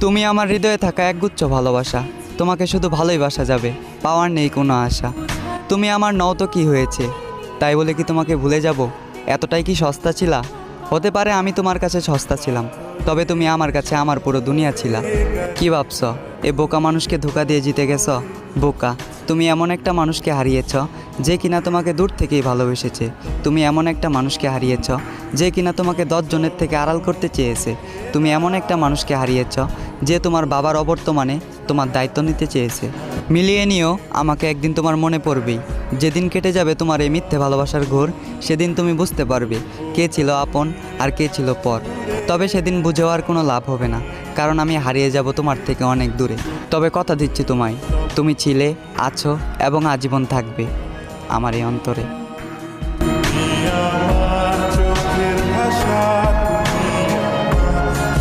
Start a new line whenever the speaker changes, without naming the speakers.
তুমি আমার হৃদয়ে থাকা একগুচ্ছ ভালোবাসা, তোমাকে শুধু ভালোই বাসা যাবে, পাওয়ার নেই কোনো আশা। তুমি আমার নও তো কী হয়েছে, তাই বলে কি তোমাকে ভুলে যাব? এতটাই কি সস্তা ছিলা? হতে পারে আমি তোমার কাছে সস্তা ছিলাম, তবে তুমি আমার কাছে আমার পুরো দুনিয়া ছিলা। কি ভাবছ এ বোকা মানুষকে ধোকা দিয়ে জিতে গেছ? বোকা, তুমি এমন একটা মানুষকে হারিয়েছ যে কিনা তোমাকে দূর থেকেই ভালোবেসেছে। তুমি এমন একটা মানুষকে হারিয়েছ যে কিনা তোমাকে 10 জনের থেকে আড়াল করতে চেয়েছে। তুমি এমন একটা মানুষকে হারিয়েছ যে তোমার বাবার অবর্তমানে তোমার দায়িত্ব নিতে চেয়েছে। মিলিয়ে নিও, আমাকে একদিন তোমার মনে পড়বেই। যেদিন কেটে যাবে তোমার এই মিথ্যে ভালোবাসার ঘোর, সেদিন তুমি বুঝতে পারবে কে ছিল আপন আর কে ছিল পর। তবে সেদিন বুঝেও আর কোনো লাভ হবে না, কারণ আমি হারিয়ে যাব তোমার থেকে অনেক দূরে। তবে কথা দিচ্ছি তোমায়, তুমি ছিলে, আছো এবং আজীবন থাকবে আমার এই অন্তরে।